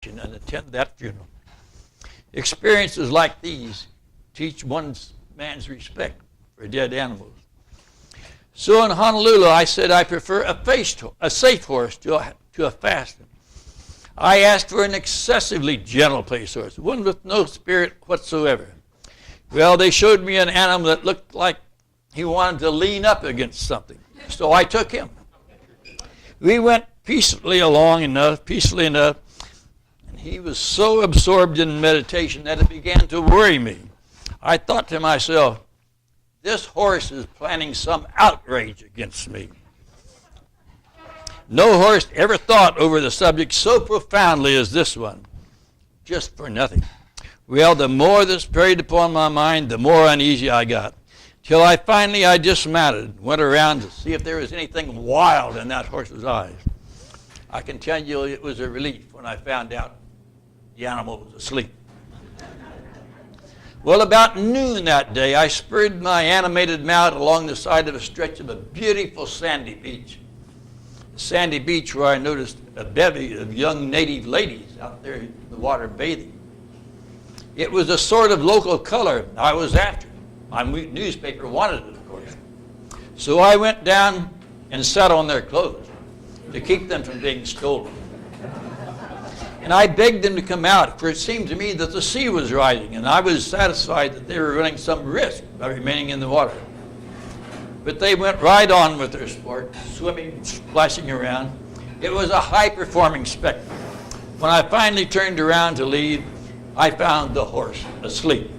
and attend that funeral. Experiences like these teach man's respect for dead animals. So in Honolulu, I said I prefer a safe horse to a fast one. I asked for an excessively gentle pace horse, one with no spirit whatsoever. Well, they showed me an animal that looked like he wanted to lean up against something. So I took him. We went peacefully enough, and he was so absorbed in meditation that it began to worry me. I thought to myself, this horse is planning some outrage against me. No horse ever thought over the subject so profoundly as this one, just for nothing. Well, the more this preyed upon my mind, the more uneasy I got, till I dismounted and went around to see if there was anything wild in that horse's eyes. I can tell you it was a relief when I found out the animal was asleep. Well, about noon that day, I spurred my animated mount along the side of a stretch of a beautiful sandy beach. A sandy beach where I noticed a bevy of young native ladies out there in the water bathing. It was a sort of local color I was after. My newspaper wanted it, of course. So I went down and sat on their clothes to keep them from being stolen. And I begged them to come out, for it seemed to me that the sea was rising, and I was satisfied that they were running some risk by remaining in the water. But they went right on with their sport, swimming, splashing around. It was a high-performing spectacle. When I finally turned around to leave, I found the horse asleep,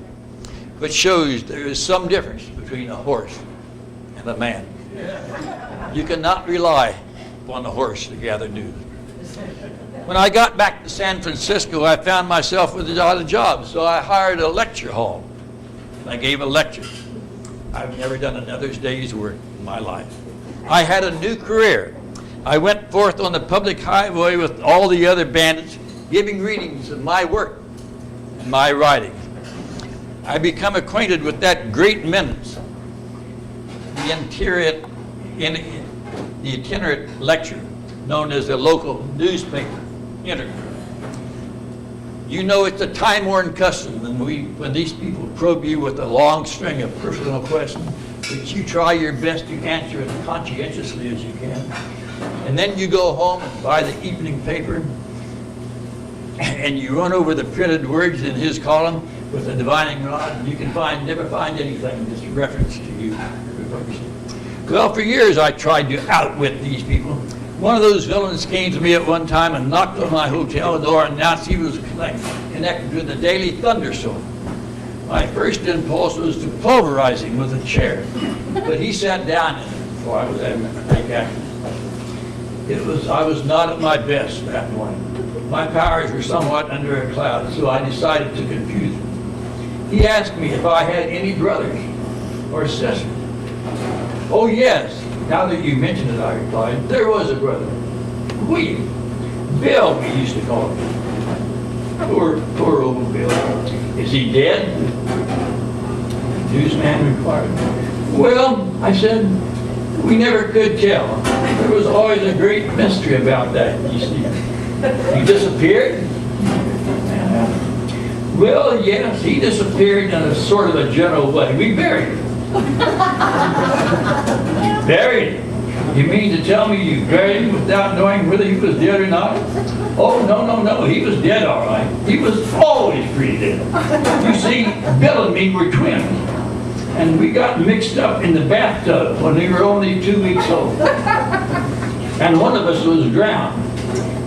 which shows there is some difference between a horse and a man. You cannot rely upon a horse to gather news. When I got back to San Francisco, I found myself without a job, so I hired a lecture hall. I gave a lecture. I've never done another day's work in my life. I had a new career. I went forth on the public highway with all the other bandits, giving readings of my work and my writing. I become acquainted with that great menace, the itinerant lecture, known as the local newspaper interview. You know it's a time-worn custom when these people probe you with a long string of personal questions, which you try your best to answer as conscientiously as you can. And then you go home and buy the evening paper, and you run over the printed words in his column with a divining rod, and you can never find anything that's reference to you. Well, for years I tried to outwit these people. One of those villains came to me at one time and knocked on my hotel door and announced he was connected with the Daily Thunderstorm. My first impulse was to pulverize him with a chair, but he sat down before I was able to take action. I was not at my best that morning. My powers were somewhat under a cloud, so I decided to confuse him. He asked me if I had any brothers or sisters. Oh yes, now that you mention it, I replied, there was a brother. Bill, we used to call him. Poor old Bill. Is he dead? The newsman inquired. Well, I said, we never could tell. There was always a great mystery about that, you see. He disappeared? Well, yes, he disappeared in a sort of a general way. We buried him. Buried him? You mean to tell me you buried him without knowing whether he was dead or not? Oh, no. He was dead, all right. He was always pretty dead. You see, Bill and me were twins. And we got mixed up in the bathtub when we were only 2 weeks old. And one of us was drowned.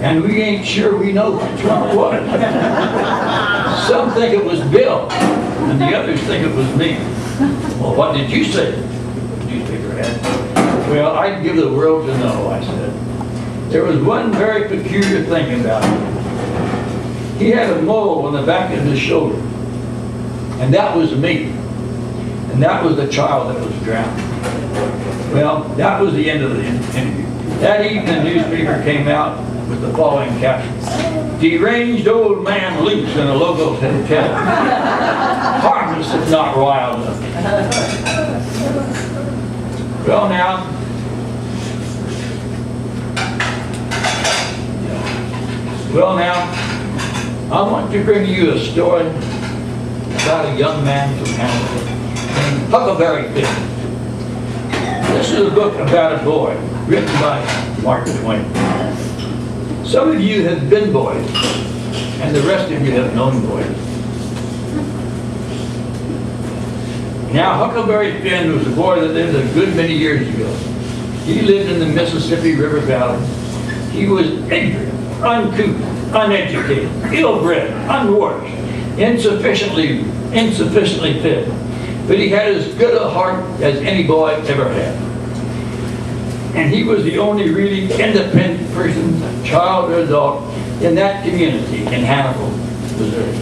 And we ain't sure we know which one it was. Some think it was Bill, and the others think it was me. Well, what did you say? Newspaper had. Well, I'd give the world to know, I said. There was one very peculiar thing about him. He had a mole on the back of his shoulder. And that was me. And that was the child that was drowned. Well, that was the end of the interview. That evening, the newspaper came out with the following caption: deranged old man loose in a local hotel. Harmless if not wild enough. Well now, I want to bring you a story about a young man from Hamilton named Huckleberry Finn. This is a book about a boy written by Mark Twain. Some of you have been boys, and the rest of you have known boys. Now, Huckleberry Finn was a boy that lived a good many years ago. He lived in the Mississippi River Valley. He was ignorant, uncouth, uneducated, ill-bred, unwashed, insufficiently fit. But he had as good a heart as any boy ever had. And he was the only really independent person, child or adult, in that community in Hannibal, Missouri.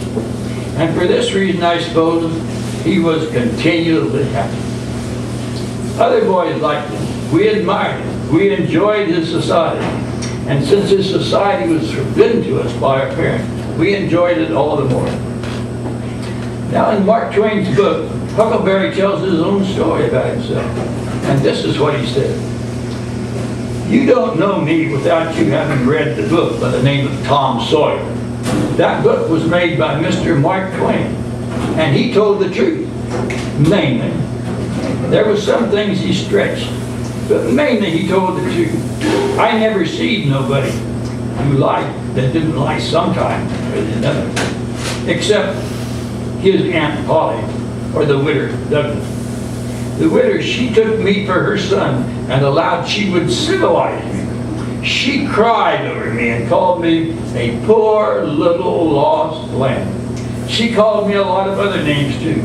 And for this reason, I suppose, he was continually happy. Other boys liked him. We admired him. We enjoyed his society. And since his society was forbidden to us by our parents, we enjoyed it all the more. Now in Mark Twain's book, Huckleberry tells his own story about himself. And this is what he said. You don't know me without you having read the book by the name of Tom Sawyer. That book was made by Mr. Mark Twain. And he told the truth, mainly. There were some things he stretched, but mainly he told the truth. I never seen nobody who lied that didn't lie sometime or another, except his Aunt Polly or the widow Douglas. The widow, she took me for her son and allowed she would civilize me. She cried over me and called me a poor little lost lamb. She called me a lot of other names too,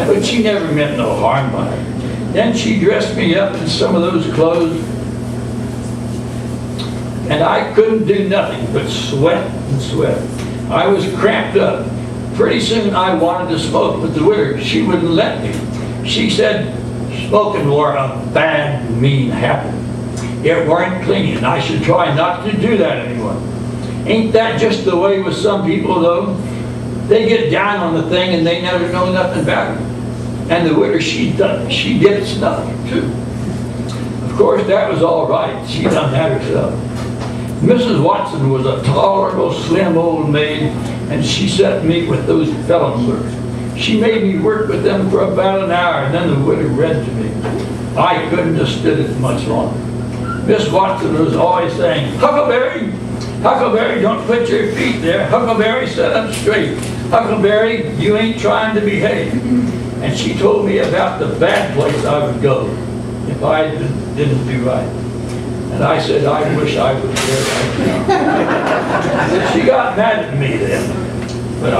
but she never meant no harm by it. Then she dressed me up in some of those clothes, and I couldn't do nothing but sweat and sweat. I was cramped up. Pretty soon I wanted to smoke, but the widow, she wouldn't let me. She said smoking were a bad, mean habit. It weren't clean, and I should try not to do that anymore. Ain't that just the way with some people, though? They get down on the thing and they never know nothing about it. And the widow, she did snuff too. Of course, that was all right. She done that herself. Mrs. Watson was a tolerable, slim old maid, and she set me with those fellow clerks. She made me work with them for about an hour, and then the widow read to me. I couldn't have stood it much longer. Miss Watson was always saying, Huckleberry, Huckleberry, don't put your feet there. Huckleberry, sit up straight. Huckleberry, you ain't trying to behave. And she told me about the bad place I would go if I didn't do right. And I said, I wish I was there right now. She got mad at me then, but I